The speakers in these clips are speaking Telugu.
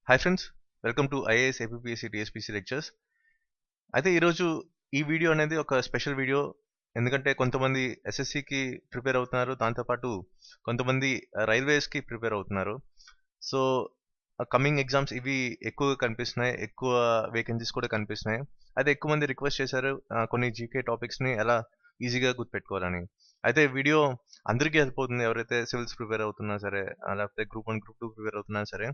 Hi friends, welcome to IAS APSC TSPC lectures. అయితే ఈరోజు ఈ వీడియో అనేది ఒక స్పెషల్ వీడియో. ఎందుకంటే కొంతమంది ఎస్ఎస్సికి ప్రిపేర్ అవుతున్నారు, దాంతోపాటు కొంతమంది రైల్వేస్కి ప్రిపేర్ అవుతున్నారు. సో కమింగ్ ఎగ్జామ్స్ ఇవి ఎక్కువగా కనిపిస్తున్నాయి, ఎక్కువ వేకెన్సీస్ కూడా కనిపిస్తున్నాయి. అయితే ఎక్కువ మంది రిక్వెస్ట్ చేశారు కొన్ని జీకే టాపిక్స్ని ఎలా ఈజీగా గుర్తుపెట్టుకోవాలని. అయితే వీడియో అందరికీ హెల్ప్ అవుతుంది, ఎవరైతే సివిల్స్ ప్రిపేర్ అవుతున్నా సరే, లేకపోతే గ్రూప్ 1 గ్రూప్ 2 ప్రిపేర్ అవుతున్నా సరే,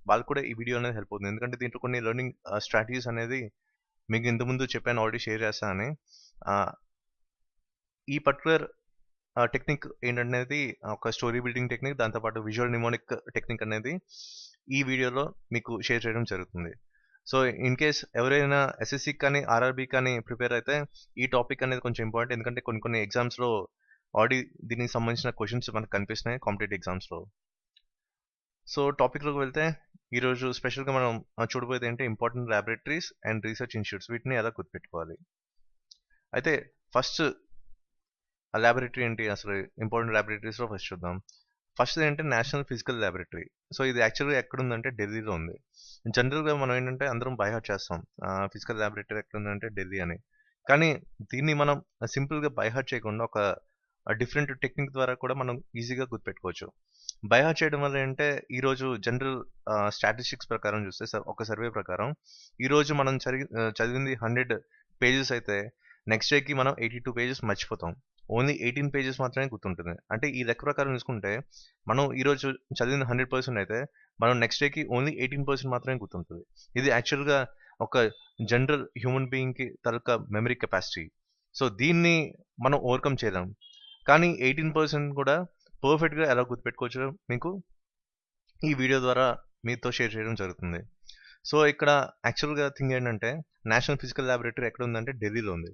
వాళ్ళకి కూడా ఈ వీడియో అనేది హెల్ప్ అవుతుంది. ఎందుకంటే దీంట్లో కొన్ని లెర్నింగ్ స్ట్రాటజీస్ అనేది మీకు ఇంతకుముందు చెప్పాను, ఆల్రెడీ షేర్ చేస్తానని. ఈ పర్టికులర్ టెక్నిక్ ఏంటనేది ఒక స్టోరీ బిల్డింగ్ టెక్నిక్, దాంతోపాటు విజువల్ నిమోనిక్ టెక్నిక్ అనేది ఈ వీడియోలో మీకు షేర్ చేయడం జరుగుతుంది. సో ఇన్ కేస్ ఎవరైనా ఎస్ఎస్సి కానీ ఆర్ఆర్బి కానీ ప్రిపేర్ అయితే ఈ టాపిక్ అనేది కొంచెం ఇంపార్టెంట్. ఎందుకంటే కొన్ని కొన్ని ఎగ్జామ్స్లో ఆల్రెడీ దీనికి సంబంధించిన క్వశ్చన్స్ మనకు కనిపిస్తున్నాయి కాంపిటేటివ్ ఎగ్జామ్స్లో. సో టాపిక్లోకి వెళ్తే ఈరోజు స్పెషల్గా మనం చూడబోయేది ఏంటంటే important laboratories and research institutes, వీటిని ఎలా గుర్తుపెట్టుకోవాలి. అయితే ఫస్ట్ ఆ ల్యాబొరేటరీ ఏంటి, అసలు ఇంపార్టెంట్ ల్యాబొరేటరీస్లో ఫస్ట్ చూద్దాం. ఫస్ట్ ఏంటంటే నేషనల్ ఫిజికల్ ల్యాబొరేటరీ. సో ఇది యాక్చువల్గా ఎక్కడుందంటే ఢిల్లీలో ఉంది. జనరల్గా మనం ఏంటంటే అందరం బైహార్ట్ చేస్తాం, ఫిజికల్ ల్యాబొరేటరీ ఎక్కడుందంటే ఢిల్లీ అని. కానీ దీన్ని మనం సింపుల్గా బైహార్ట్ చేయకుండా ఒక డిఫరెంట్ టెక్నిక్ ద్వారా కూడా మనం ఈజీగా గుర్తుపెట్టుకోవచ్చు. బైహార్ట్ చేయడం వల్ల ఏంటంటే ఈరోజు జనరల్ స్టాటిస్టిక్స్ ప్రకారం చూస్తే ఒక సర్వే ప్రకారం ఈరోజు మనం చదివింది 100 పేజెస్ అయితే నెక్స్ట్ డేకి మనం 82 పేజెస్ మర్చిపోతాం. ఓన్లీ 18 పేజెస్ మాత్రమే గుర్తుంటుంది. అంటే ఈ లెక్క ప్రకారం చూసుకుంటే మనం ఈరోజు చదివింది 100% అయితే మనం నెక్స్ట్ డేకి ఓన్లీ 18% మాత్రమే గుర్తుంటుంది. ఇది యాక్చువల్గా ఒక జనరల్ హ్యూమన్ బీయింగ్కి తలక మెమరీ కెపాసిటీ. సో దీన్ని మనం ఓవర్కమ్ చేయలేం. కానీ 18% కూడా పర్ఫెక్ట్గా ఎలా గుర్తుపెట్టుకోవచ్చో మీకు ఈ వీడియో ద్వారా మీతో షేర్ చేయడం జరుగుతుంది. సో ఇక్కడ యాక్చువల్గా థింగ్ ఏంటంటే నేషనల్ ఫిజికల్ ల్యాబొరేటరీ ఎక్కడ ఉందంటే ఢిల్లీలో ఉంది.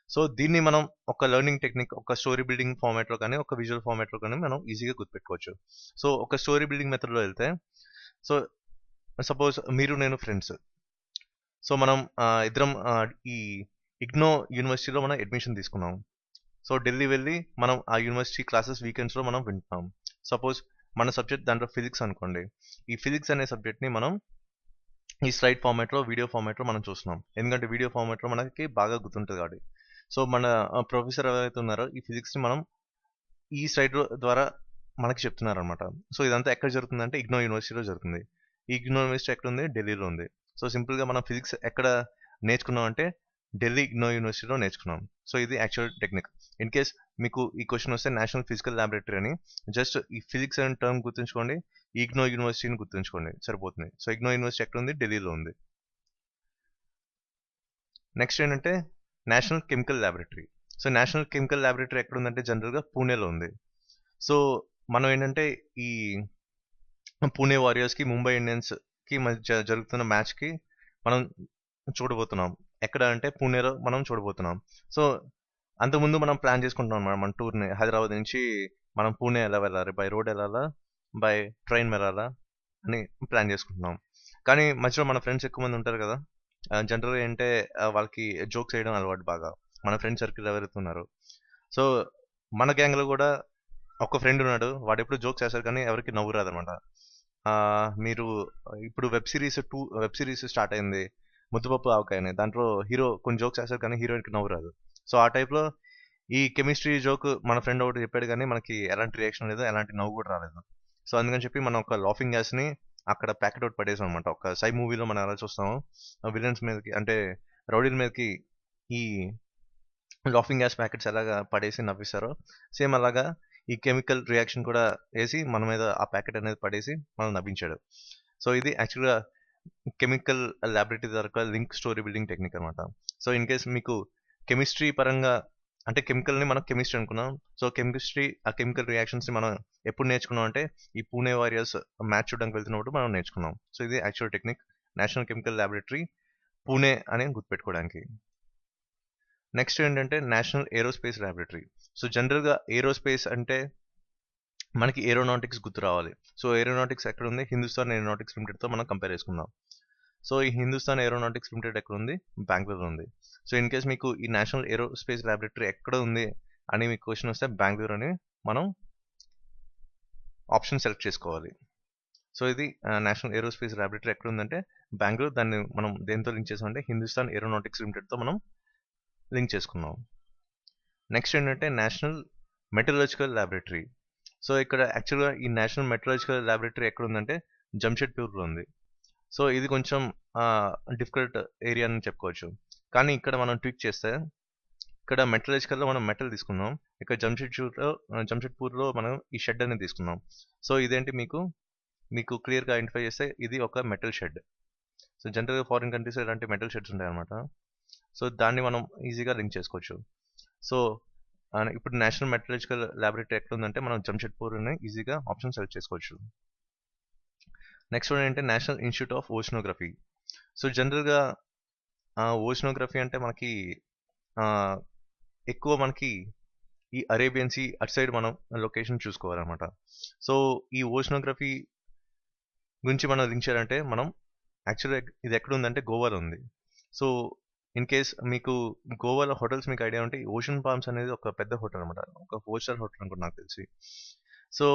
సో దీన్ని మనం ఒక లెర్నింగ్ టెక్నిక్, ఒక స్టోరీ బిల్డింగ్ ఫార్మాట్లో కానీ ఒక విజువల్ ఫార్మాట్లో కానీ మనం ఈజీగా గుర్తుపెట్టుకోవచ్చు. సో ఒక స్టోరీ బిల్డింగ్ మెథడ్లో వెళ్తే, సో సపోజ్ మీరు నేను ఫ్రెండ్స్. సో మనం ఇద్దరం ఈ ఇగ్నో యూనివర్సిటీలో మనం అడ్మిషన్ తీసుకున్నాం. సో ఢిల్లీ వెళ్ళి మనం ఆ యూనివర్సిటీ క్లాసెస్ వీకెండ్స్లో మనం వింటున్నాం. సపోజ్ మన సబ్జెక్ట్ దాంట్లో ఫిజిక్స్ అనుకోండి. ఈ ఫిజిక్స్ అనే సబ్జెక్ట్ని మనం ఈ స్లైడ్ ఫార్మాట్లో, వీడియో ఫార్మాట్లో మనం చూస్తున్నాం. ఎందుకంటే వీడియో ఫార్మాట్లో మనకి బాగా గుర్తుంటుంది కాబట్టి. సో మన ప్రొఫెసర్ ఎవరైతే ఉన్నారో ఈ ఫిజిక్స్ని మనం ఈ స్లైడ్ ద్వారా మనకి చెప్తున్నారనమాట. సో ఇదంతా ఎక్కడ జరుగుతుందంటే ఇగ్నో యూనివర్సిటీలో జరుగుతుంది. ఈ ఇగ్నో యూనివర్సిటీ ఎక్కడ ఉంది? ఢిల్లీలో ఉంది. సో సింపుల్గా మనం ఫిజిక్స్ ఎక్కడ నేర్చుకున్నాం అంటే ఢిల్లీ ఇగ్నో యూనివర్సిటీలో నేర్చుకున్నాం. సో ఇది యాక్చువల్ టెక్నిక్. ఇన్ కేస్ మీకు ఈ క్వశ్చన్ వస్తే నేషనల్ ఫిజికల్ ల్యాబొరేటరీ అని జస్ట్ ఈ ఫిజిక్స్ అనే టర్మ్ గుర్తుంచుకోండి, ఇగ్నో యూనివర్సిటీని గుర్తుంచుకోండి, సరిపోతుంది. సో ఇగ్నో యూనివర్సిటీ ఎక్కడ ఉంది? ఢిల్లీలో ఉంది. నెక్స్ట్ ఏంటంటే national chemical laboratory. So national chemical laboratory ఎక్కడ ఉందంటే జనరల్గా పూణేలో ఉంది. సో మనం ఏంటంటే ఈ పూణే వారియర్స్కి ముంబై ఇండియన్స్కి మధ్య జరుగుతున్న మ్యాచ్కి మనం చూడబోతున్నాం. ఎక్కడ అంటే పూణేలో మనం చూడబోతున్నాం. సో అంతకుముందు మనం ప్లాన్ చేసుకుంటున్నాం అన్నమాట మన టూర్ని. హైదరాబాద్ నుంచి మనం పూణే ఎలా వెళ్ళాలి, బై రోడ్ వెళ్ళాలా, బై ట్రైన్ వెళ్ళాలా అని ప్లాన్ చేసుకుంటున్నాం. కానీ మధ్యలో మన ఫ్రెండ్స్ ఎక్కువ మంది ఉంటారు కదా. జనరల్గా ఏంటంటే వాళ్ళకి జోక్స్ వేయడం అలవాటు బాగా. మన ఫ్రెండ్ సర్కిల్ ఎవరైతే ఉన్నారో, సో మన గ్యాంగ్లో కూడా ఒక ఫ్రెండ్ ఉన్నాడు. వాడు ఎప్పుడు జోక్స్ చేస్తారు కానీ ఎవరికి నవ్వు రాదనమాట. మీరు ఇప్పుడు వెబ్ సిరీస్ స్టార్ట్ అయింది, ముద్దుపప్పు ఆవకాయ అని. దాంట్లో హీరో కొన్ని జోక్స్ చేస్తారు కానీ హీరోయిన్కి నవ్వు రాదు. సో ఆ టైప్లో ఈ కెమిస్ట్రీ జోక్ మన ఫ్రెండ్ ఒకటి చెప్పాడు కానీ మనకి ఎలాంటి రియాక్షన్ లేదు, ఎలాంటి నవ్వు కూడా రాలేదు. సో అందుకని చెప్పి మనం ఒక లాఫింగ్ గ్యాస్ని అక్కడ ప్యాకెట్ అవుట్ పడేసాం అనమాట. ఒక సై మూవీలో మనం ఎలా చూస్తాము, విలన్స్ మీదకి అంటే రౌడీల మీదకి ఈ లాఫింగ్ గ్యాస్ ప్యాకెట్స్ ఎలాగా పడేసి నవ్విస్తారో, సేమ్ అలాగా ఈ కెమికల్ రియాక్షన్ కూడా వేసి మన మీద ఆ ప్యాకెట్ అనేది పడేసి మనం నవ్వించాడు. సో ఇది యాక్చువల్గా కెమికల్ ల్యాబొరేటరీ ద్వారా లింక్ స్టోరీ బిల్డింగ్ టెక్నిక్ అనమాట. సో ఇన్ కేస్ మీకు కెమిస్ట్రీ పరంగా అంటే కెమికల్ని మనం కెమిస్ట్రీ అనుకున్నాం. సో ఆ కెమికల్ రియాక్షన్స్ని మనం ఎప్పుడు నేర్చుకున్నాం అంటే ఈ పూణే వారియర్స్ మ్యాచ్ చూడడానికి వెళ్తున్నప్పుడు మనం నేర్చుకున్నాం. సో ఇది actual technique, national chemical laboratory Pune అని గుర్తుపెట్టుకోవడానికి. నెక్స్ట్ ఏంటంటే నేషనల్ ఏరోస్పేస్ ల్యాబొరేటరీ. సో జనరల్గా ఏరోస్పేస్ అంటే మనకి ఏరోనాటిక్స్ గుర్తు రావాలి. సో ఏరోనాటిక్స్ ఎక్కడ ఉంది? హిందుస్థాన్ ఏరోనాటిక్స్ లిమిటెడ్తో మనం కంపేర్ చేసుకుందాం. సో ఈ హిందుస్థాన్ ఏరోనాటిక్స్ లిమిటెడ్ ఎక్కడ ఉంది? బెంగళూరులో ఉంది. సో ఇన్ కేస్ మీకు ఈ నేషనల్ ఏరోస్పేస్ ల్యాబొరేటరీ ఎక్కడ ఉంది అని మీకు క్వశ్చన్ వస్తే బెంగళూరు అని మనం ఆప్షన్ సెలెక్ట్ చేసుకోవాలి. సో ఇది నేషనల్ ఏరోస్పేస్ ల్యాబొరేటరీ ఎక్కడ ఉందంటే బెంగళూరు. దాన్ని మనం దేంతో లింక్ చేసామంటే హిందుస్థాన్ ఏరోనాటిక్స్ లిమిటెడ్తో మనం లింక్ చేసుకున్నాం. నెక్స్ట్ ఏంటంటే నేషనల్ మెటలర్జికల్ ల్యాబొరేటరీ. సో ఇక్కడ యాక్చువల్గా ఈ నేషనల్ మెటలర్జికల్ ల్యాబొరేటరీ ఎక్కడ ఉందంటే జంషెడ్పూర్లో ఉంది. సో ఇది కొంచెం డిఫికల్ట్ ఏరియా అని చెప్పుకోవచ్చు. కానీ ఇక్కడ మనం ట్వీక్ చేస్తే ఇక్కడ మెటలర్జికల్లో మనం మెటల్ తీసుకున్నాం. ఇక్కడ జంషెడ్పూర్లో మనం ఈ షెడ్ అనేది తీసుకున్నాం. సో ఇదేంటి మీకు క్లియర్గా ఐడెంటిఫై చేస్తే ఇది ఒక మెటల్ షెడ్. సో జనరల్గా ఫారిన్ కంట్రీస్ ఇలాంటి మెటల్ షెడ్స్ ఉంటాయి అనమాట. సో దాన్ని మనం ఈజీగా లింక్ చేసుకోవచ్చు. సో ఇప్పుడు నేషనల్ మెటలర్జికల్ ల్యాబొరేటరీ ఎక్కడ ఉందంటే మనం జంషెడ్పూర్ని ఈజీగా ఆప్షన్ సెలెక్ట్ చేసుకోవచ్చు. నెక్స్ట్ వన్ ఏంటంటే national institute of oceanography. So జనరల్గా ఓషనోగ్రఫీ అంటే మనకి ఎక్కువ మనకి ఈ అరేబియన్ సీ అటు సైడ్ మనం లొకేషన్ చూసుకోవాలన్నమాట. సో ఈ ఓషనోగ్రఫీ గురించి మనం లింక్ చేయాలంటే మనం యాక్చువల్గా ఇది ఎక్కడ ఉందంటే గోవాలో ఉంది. సో ఇన్ కేస్ మీకు గోవాలో హోటల్స్ మీకు ఐడియా ఉంటే ఓషన్ పామ్స్ అనేది ఒక పెద్ద హోటల్ అనమాట. ఒక 4 స్టార్ హోటల్ అనుకుంటా నాకు తెలిసి. సో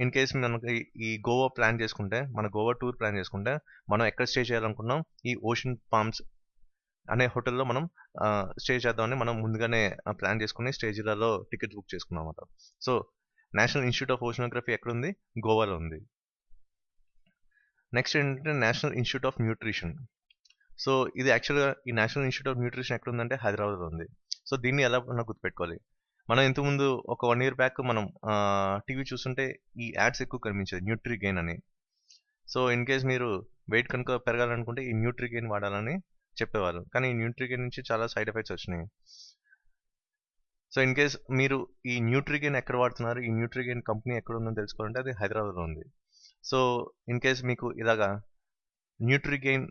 ఇన్ కేస్ మనకి ఈ గోవా ప్లాన్ చేసుకుంటే, మన గోవా టూర్ ప్లాన్ చేసుకుంటే మనం ఎక్కడ స్టే చేయాలనుకున్నాం, ఈ ఓషన్ పామ్స్ అనే హోటల్లో మనం స్టే చేద్దామని మనం ముందుగానే ప్లాన్ చేసుకుని స్టే జిల్లాలో టికెట్ బుక్ చేసుకున్నాం అనమాట. So national institute of oceanography ఎక్కడ ఉంది? గోవాలో ఉంది. నెక్స్ట్ ఏంటంటే national institute of nutrition. So ఇది యాక్చువల్గా ఈ నేషనల్ ఇన్స్టిట్యూట్ ఆఫ్ న్యూట్రిషన్ ఎక్కడ ఉందంటే హైదరాబాద్లో ఉంది. సో దీన్ని ఎలా మనం గుర్తుపెట్టుకోవాలి? మనం ఇంతకుముందు ఒక 1 year బ్యాక్ మనం టీవీ చూస్తుంటే ఈ యాడ్స్ ఎక్కువ కనిపించేది న్యూట్రీ గెయిన్ అని. సో ఇన్ కేస్ మీరు వెయిట్ కనుక పెరగాలనుకుంటే ఈ న్యూట్రీ గెయిన్ వాడాలని చెప్పేవారు. కానీ ఈ న్యూట్రీ గెయిన్ నుంచి చాలా సైడ్ ఎఫెక్ట్స్ వచ్చినాయి. సో ఇన్ కేస్ మీరు ఈ న్యూట్రీ గెయిన్ ఎక్కడ వాడుతున్నారు, ఈ న్యూట్రీ గెయిన్ కంపెనీ ఎక్కడ ఉందని తెలుసుకోవాలంటే అది హైదరాబాద్లో ఉంది. సో ఇన్ కేస్ మీకు ఇలాగా న్యూట్రీ గెయిన్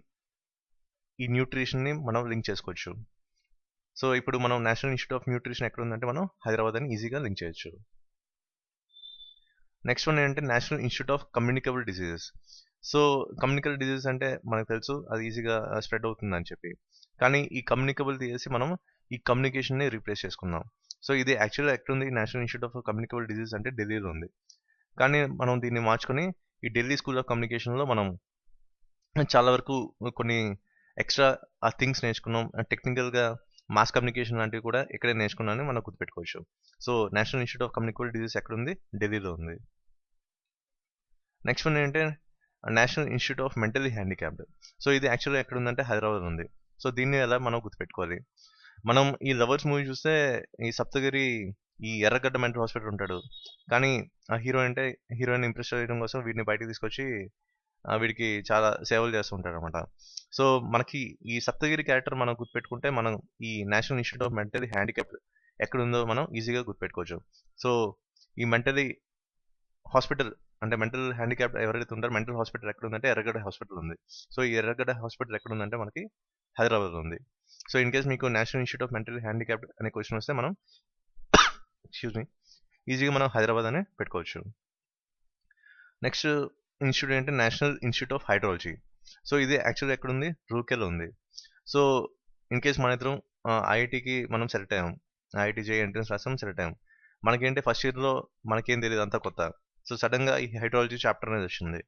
ఈ న్యూట్రిషన్ని మనం లింక్ చేసుకోవచ్చు. సో ఇప్పుడు మనం నేషనల్ ఇన్స్టిట్యూట్ ఆఫ్ న్యూట్రిషన్ ఎక్కడ ఉందంటే మనం హైదరాబాద్ అని ఈజీగా లింక్ చేయొచ్చు. నెక్స్ట్ వన్ ఏంటంటే national institute of communicable diseases. So communicable diseases అంటే మనకు తెలుసు అది ఈజీగా స్ప్రెడ్ అవుతుంది అని చెప్పి. కానీ ఈ కమ్యూనికబుల్ తీసేసి మనం ఈ కమ్యూనికేషన్ని రీప్లేస్ చేసుకున్నాం. సో ఇది యాక్చువల్గా ఎక్కడ ఉంది? National institute of communicable diseases అంటే ఢిల్లీలో ఉంది. కానీ మనం దీన్ని మార్చుకొని ఈ ఢిల్లీ స్కూల్ ఆఫ్ కమ్యూనికేషన్లో మనం చాలా వరకు కొన్ని ఎక్స్ట్రా థింగ్స్ నేర్చుకున్నాం. టెక్నికల్గా మాస్ కమ్యూనికేషన్ లాంటివి కూడా ఇక్కడే నేర్చుకున్నానని మనం గుర్తుపెట్టుకోవచ్చు. So national institute of communicable diseases ఎక్కడ ఉంది? ఢిల్లీలో ఉంది. నెక్స్ట్ వన్ ఏంటంటే national institute of mentally handicapped. So ఇది యాక్చువల్గా ఎక్కడ ఉందంటే హైదరాబాద్ ఉంది. సో దీన్ని ఎలా మనం గుర్తుపెట్టుకోవాలి? మనం ఈ లవర్స్ మూవీ చూస్తే ఈ సప్తగిరి ఈ ఎర్రగడ్డ మెంటల్ హాస్పిటల్ ఉంటాడు. కానీ ఆ హీరోయిన్ ఇంప్రెస్ చేయడం కోసం వీడిని బయటికి తీసుకొచ్చి వీడికి చాలా సేవలు చేస్తూ ఉంటాడు అనమాట. సో మనకి ఈ సప్తగిరి క్యారెక్టర్ మనం గుర్తుపెట్టుకుంటే మనం ఈ national institute of mentally handicapped ఎక్కడ ఉందో మనం ఈజీగా గుర్తుపెట్టుకోవచ్చు. సో ఈ మెంటలీ హాస్పిటల్ అంటే మెంటల్ హ్యాండిక్యాప్డ్ ఎవరైతే ఉంటారో మెంటల్ హాస్పిటల్ ఎక్కడ ఉందంటే ఎర్రగడ్డ హాస్పిటల్ ఉంది. సో ఈ ఎర్రగడ్డ హాస్పిటల్ ఎక్కడ ఉందంటే మనకి హైదరాబాద్లో ఉంది. సో ఇన్ కేస్ మీకు national institute of mental handicapped అనే క్వశ్చన్ వస్తే మనం ఈజీగా మనం హైదరాబాద్ అనే పెట్టుకోవచ్చు. నెక్స్ట్ ఇన్స్టిట్యూట్ అంటే national institute of hydrology. So ఇది యాక్చువల్గా ఎక్కడ ఉంది? రూర్కేలో ఉంది. సో ఇన్ కేస్ మన ఇద్దరం ఐఐటికి మనం సెలెక్ట్ అయ్యాం. ఐఐటి జేఈ ఎంట్రన్స్ రాసాం, సెలెక్ట్ అయ్యాం. మనకేంటి ఫస్ట్ ఇయర్లో మనకేం తెలియదు, అంతా కొత్త. సో సడన్గా ఈ హైడ్రాలజీ చాప్టర్ అనేది వచ్చింది.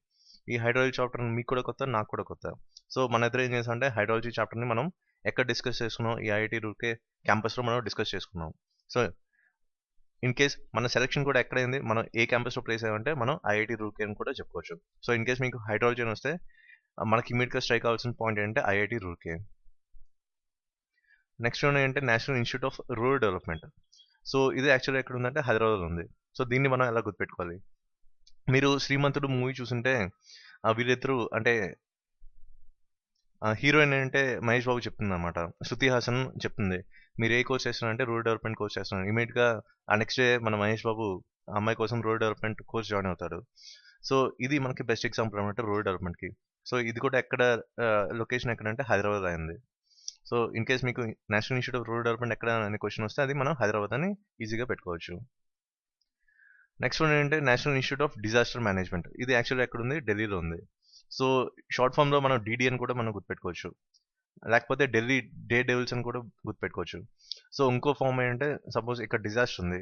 ఈ హైడ్రాలజీ చాప్టర్ మీకు కూడా కొత్త, నాకు కూడా కొత్త. సో మన ఇద్దరు ఏం చేసామంటే హైడ్రాలజీ చాప్టర్ని మనం ఎక్కడ డిస్కస్ చేసుకున్నాం? ఈ ఐఐటి రూర్కే క్యాంపస్లో మనం డిస్కస్ చేసుకున్నాం. సో ఇన్ కేస్ మన సెలెక్షన్ కూడా ఎక్కడైంది, మనం ఏ క్యాంపస్లో ప్లేస్ అయ్యామంటే మనం ఐఐటి రూర్కే అని కూడా చెప్పుకోవచ్చు. సో ఇన్ కేస్ మీకు హైడ్రాలజీ అని వస్తే మనకి ఇమీడియట్గా స్ట్రైక్ అవ్వాల్సిన పాయింట్ ఏంటంటే ఐఐటి రూర్కే. నెక్స్ట్ వన్ ఏంటంటే national institute of rural development. So ఇది యాక్చువల్గా ఎక్కడ ఉందంటే హైదరాబాద్లో ఉంది. సో దీన్ని మనం ఎలా గుర్తుపెట్టుకోవాలి? మీరు శ్రీమంతుడు మూవీ చూస్తుంటే వీళ్ళిద్దరూ అంటే హీరోయిన్ అంటే మహేష్ బాబు చెప్తుంది అనమాట. శృతి హాసన్ చెప్తుంది, మీరు ఏ కోర్స్ చేస్తున్నారంటే రూరల్ డెవలప్మెంట్ కోర్స్ చేస్తున్నాను. ఇమీడియట్గా ఆ నెక్స్ట్ డే మన మహేష్ బాబు అమ్మాయి కోసం రూరల్ డెవలప్మెంట్ కోర్స్ జాయిన్ అవుతాడు. సో ఇది మనకి బెస్ట్ ఎగ్జాంపుల్ అనమాట రూరల్ డెవలప్మెంట్కి. సో ఇది కూడా ఎక్కడ లొకేషన్ ఎక్కడంటే హైదరాబాద్ అయింది. సో ఇన్ కేస్ మీకు national institute of rural development ఎక్కడ అనే క్వశ్చన్ వస్తే అది మనం హైదరాబాద్ అని ఈజీగా పెట్టుకోవచ్చు. నెక్స్ట్ వన్ ఏంటంటే national institute of disaster management. ఇది యాక్చువల్గా ఎక్కడ ఉంది? ఢిల్లీలో ఉంది. సో షార్ట్ ఫామ్లో మనం డిడి అని కూడా మనం గుర్తుపెట్టుకోవచ్చు, లేకపోతే ఢిల్లీ డే డెవిల్స్ అని కూడా గుర్తుపెట్టుకోవచ్చు. సో ఇంకో ఫామ్ ఏంటంటే సపోజ్ ఇక్కడ డిజాస్టర్ ఉంది,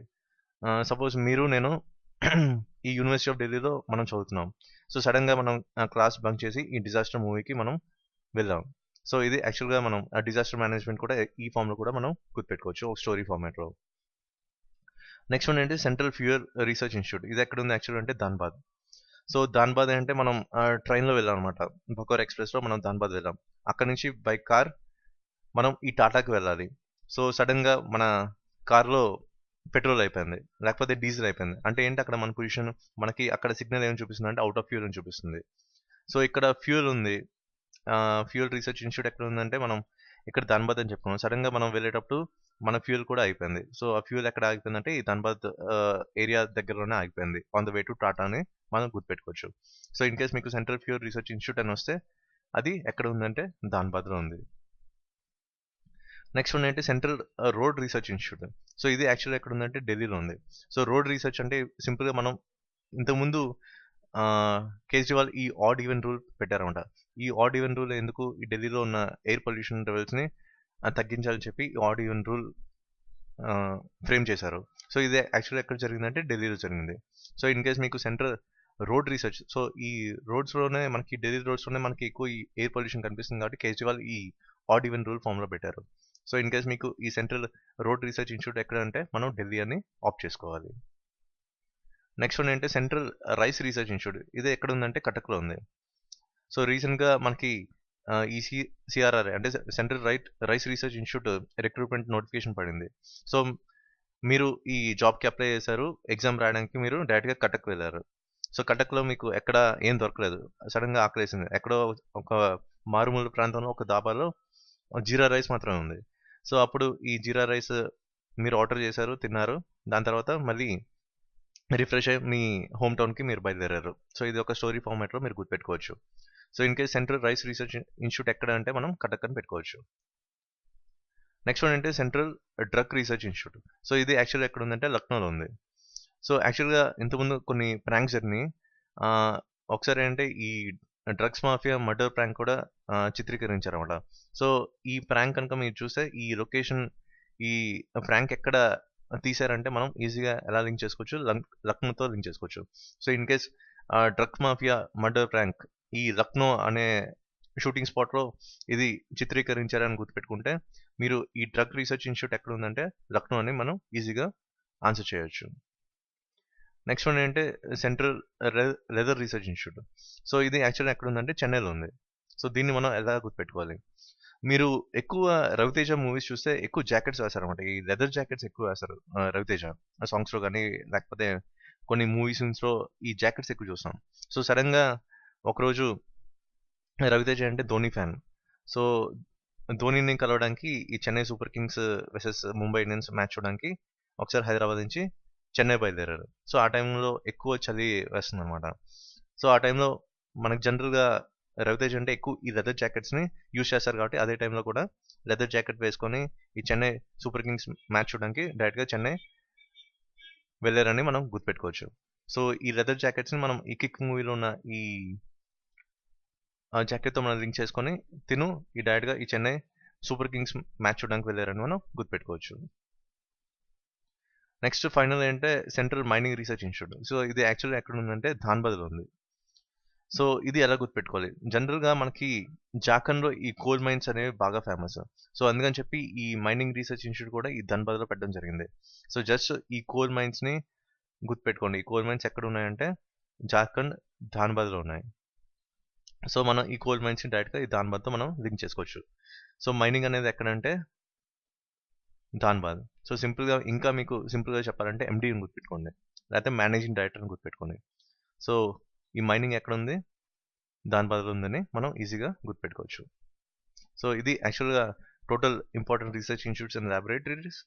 సపోజ్ మీరు నేను ఈ యూనివర్సిటీ ఆఫ్ ఢిల్లీలో మనం చదువుతున్నాం. సో సడన్గా మనం క్లాస్ బంక్ చేసి ఈ డిజాస్టర్ మూవీకి మనం వెళ్ళాం. సో ఇది యాక్చువల్గా మనం డిజాస్టర్ మేనేజ్మెంట్ కూడా ఈ ఫామ్లో కూడా మనం గుర్తుపెట్టుకోవచ్చు ఒక స్టోరీ ఫార్మాట్లో. నెక్స్ట్ వన్ ఏంటి సెంట్రల్ ఫ్యూయల్ రీసెర్చ్ ఇన్స్టిట్యూట్. ఇది ఎక్కడ ఉంది యాక్చువల్ అంటే ధాన్బాద్. సో ధాన్బాద్ అంటే మనం ట్రైన్లో వెళ్ళాం అనమాట. బొకారో ఎక్స్ప్రెస్లో మనం ధాన్బాద్ వెళ్ళాం. అక్కడ నుంచి బై కార్ మనం ఈ టాటాకి వెళ్ళాలి. సో సడన్గా మన కార్లో పెట్రోల్ అయిపోయింది, లేకపోతే డీజిల్ అయిపోయింది అంటే ఏంటి అక్కడ మన పొజిషన్, మనకి అక్కడ సిగ్నల్ ఏమని చూపిస్తుంది అంటే అవుట్ ఆఫ్ ఫ్యూల్ అని చూపిస్తుంది. సో ఇక్కడ ఫ్యూల్ ఉంది, ఫ్యూయల్ రీసెర్చ్ ఇన్స్టిట్యూట్ ఎక్కడ ఉందంటే మనం ఇక్కడ ధన్బాద్ అని చెప్పుకున్నాం. సడన్గా మనం వెళ్ళేటప్పుడు మన ఫ్యూల్ కూడా అయిపోయింది. సో ఆ ఫ్యూల్ ఎక్కడ ఆగిపోయిందంటే ఈ ధన్బాద్ ఏరియా దగ్గరలోనే ఆగిపోయింది. On the way to Tata అని మనం గుర్తుపెట్టుకోవచ్చు. సో ఇన్ కేస్ మీకు సెంట్రల్ ఫ్యూయల్ రీసెర్చ్ ఇన్స్టిట్యూట్ అని వస్తే అది ఎక్కడ ఉందంటే ధాన్బాద్లో ఉంది. నెక్స్ట్ వన్ ఏంటి central road research institute. So ఇది యాక్చువల్గా ఎక్కడ ఉందంటే ఢిల్లీలో ఉంది. సో రోడ్ రీసెర్చ్ అంటే సింపుల్గా మనం ఇంతకుముందు కేజ్రీవాల్ ఈ ఆడ్ ఈవెన్ రూల్ పెట్టారన్నమాట. ఈ ఆడ్ ఈవెన్ రూల్ ఎందుకు, ఈ ఢిల్లీలో ఉన్న ఎయిర్ పొల్యూషన్ లెవెల్స్ని తగ్గించాలని చెప్పి ఈ ఆడ్ ఈవెన్ రూల్ ఫ్రేమ్ చేశారు. సో ఇది యాక్చువల్గా ఎక్కడ జరిగిందంటే ఢిల్లీలో జరిగింది. సో ఇన్ కేస్ మీకు సెంట్రల్ రోడ్ రీసెర్చ్, సో ఈ రోడ్స్లోనే మనకి ఢిల్లీ రోడ్స్లోనే మనకి ఎక్కువ ఈ ఎయిర్ పొల్యూషన్ కనిపిస్తుంది కాబట్టి కేజ్రీవాల్ ఈ ఆడ్ ఈవెన్ రూల్ ఫామ్లో పెట్టారు. సో ఇన్ కేస్ మీకు ఈ సెంట్రల్ రోడ్ రీసెర్చ్ ఇన్స్టిట్యూట్ ఎక్కడ అంటే మనం ఢిల్లీ అని ఆప్ట్ చేసుకోవాలి. నెక్స్ట్ వన్ ఏంటంటే సెంట్రల్ రైస్ రీసెర్చ్ ఇన్స్టిట్యూట్. ఇది ఎక్కడ ఉందంటే కటక్లో ఉంది. సో రీసెంట్గా మనకి ఈ సిఆర్ఆర్ అంటే central rice research institute recruitment notification పడింది. సో మీరు ఈ జాబ్కి అప్లై చేశారు, ఎగ్జామ్ రాయడానికి మీరు డైరెక్ట్గా కటక్ వెళ్ళారు. సో కటక్లో మీకు ఎక్కడ ఏం దొరకలేదు, సడన్గా ఆకలేసింది. ఎక్కడో ఒక మారుమూల ప్రాంతంలో ఒక దాబాలో జీరా రైస్ మాత్రమే ఉంది. సో అప్పుడు ఈ జీరా రైస్ మీరు ఆర్డర్ చేశారు, తిన్నారు. దాని తర్వాత మళ్ళీ రిఫ్రెష్ అయ్యి మీ హోమ్ టౌన్కి మీరు బయలుదేరారు. సో ఇది ఒక స్టోరీ ఫార్మాట్లో మీరు గుర్తుపెట్టుకోవచ్చు. So in case central rice research institute ఎక్కడ అంటే మనం కటక్ అని పెట్టుకోవచ్చు. నెక్స్ట్ వన్ అంటే central drug research institute. So ఇది యాక్చువల్గా ఎక్కడ ఉందంటే లక్నోలో ఉంది. సో యాక్చువల్గా ఇంతకుముందు కొన్ని ప్రాంక్స్ జరిగినాయి. ఒకసారి ఏంటంటే ఈ డ్రగ్స్ మాఫియా మర్డర్ ప్రాంక్ కూడా చిత్రీకరించారు అనమాట. సో ఈ ప్రాంక్ కనుక మీరు చూస్తే ఈ లొకేషన్, ఈ ప్రాంక్ ఎక్కడ తీసారంటే మనం ఈజీగా ఎలా లింక్ చేసుకోవచ్చు, లక్నోతో లింక్ చేసుకోవచ్చు. So in case drugs mafia murder prank ఈ లక్నో అనే షూటింగ్ స్పాట్లో ఇది చిత్రీకరించారని గుర్తుపెట్టుకుంటే మీరు ఈ డ్రగ్ రీసెర్చ్ ఇన్స్టిట్యూట్ ఎక్కడ ఉందంటే లక్నో అని మనం ఈజీగా ఆన్సర్ చేయొచ్చు. నెక్స్ట్ వన్ ఏంటంటే central leather research institute. So ఇది యాక్చువల్గా ఎక్కడ ఉందంటే చెన్నైలో ఉంది. సో దీన్ని మనం ఎలా గుర్తుపెట్టుకోవాలి, మీరు ఎక్కువ రవితేజ మూవీస్ చూస్తే ఎక్కువ జాకెట్స్ వేస్తారనమాట. ఈ లెదర్ జాకెట్స్ ఎక్కువ వేస్తారు రవితేజ సాంగ్స్లో కానీ, లేకపోతే కొన్ని మూవీ సీన్స్లో ఈ జాకెట్స్ ఎక్కువ చూస్తాం. సో సడన్గా ఒకరోజు రవితేజ అంటే ధోని ఫ్యాన్. సో ధోనిని కలవడానికి ఈ Chennai super Kings versus Mumbai Indians match చూడడానికి ఒకసారి హైదరాబాద్ నుంచి చెన్నై బయలుదేరారు. సో ఆ టైంలో ఎక్కువ చలి వేస్తుంది అనమాట. సో ఆ టైంలో మనకు జనరల్గా రవితేజ అంటే ఎక్కువ ఈ లెదర్ జాకెట్స్ని యూజ్ చేస్తారు కాబట్టి అదే టైంలో కూడా లెదర్ జాకెట్ వేసుకొని ఈ చెన్నై సూపర్ కింగ్స్ మ్యాచ్ చూడడానికి డైరెక్ట్గా చెన్నై వెళ్ళారని మనం గుర్తుపెట్టుకోవచ్చు. సో ఈ లెదర్ జాకెట్స్ని మనం ఈ కిక్ మూవీలో ఉన్న ఈ జాకెట్తో మనం లింక్ చేసుకొని ఈ డైరెక్ట్గా ఈ చెన్నై సూపర్ కింగ్స్ మ్యాచ్ చూడడానికి వెళ్ళారని మనం గుర్తుపెట్టుకోవచ్చు. నెక్స్ట్ ఫైనల్ ఏంటంటే central mining research institute. So ఇది యాక్చువల్గా ఎక్కడ ఉందంటే ధాన్బాద్లో ఉంది. సో ఇది ఎలా గుర్తుపెట్టుకోవాలి, జనరల్గా మనకి జార్ఖండ్లో ఈ కోల్ మైన్స్ అనేవి బాగా ఫేమస్. సో అందుకని చెప్పి ఈ మైనింగ్ రీసెర్చ్ ఇన్స్టిట్యూట్ కూడా ఈ ధన్బాద్లో పెట్టడం జరిగింది. సో జస్ట్ ఈ కోల్ మైన్స్ని గుర్తుపెట్టుకోండి. ఈ కోల్ మైన్స్ ఎక్కడ ఉన్నాయంటే జార్ఖండ్ ధాన్బాద్లో ఉన్నాయి. సో మనం ఈ కోల్ మైన్స్ని డైరెక్ట్గా ఈ ధాన్బాద్తో మనం లింక్ చేసుకోవచ్చు. సో మైనింగ్ అనేది ఎక్కడంటే ధాన్బాద్. సో ఇంకా మీకు సింపుల్గా చెప్పాలంటే ఎండీని గుర్తుపెట్టుకోండి, లేకపోతే మేనేజింగ్ డైరెక్టర్ని గుర్తుపెట్టుకోండి. సో ఈ మైనింగ్ ఎక్కడ ఉంది, ధాన్బాద్లో ఉందని మనం ఈజీగా గుర్తుపెట్టుకోవచ్చు. సో ఇది యాక్చువల్గా total important research institutes and laboratories.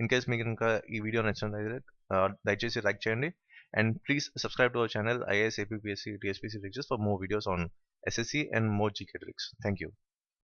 In case మీకు ఇంకా ఈ వీడియో నచ్చినట్లయితే దయచేసి లైక్ చేయండి. And please subscribe to our channel IAS, APPSC, TSPC lectures for more videos on SSC and more GK tricks. Thank you.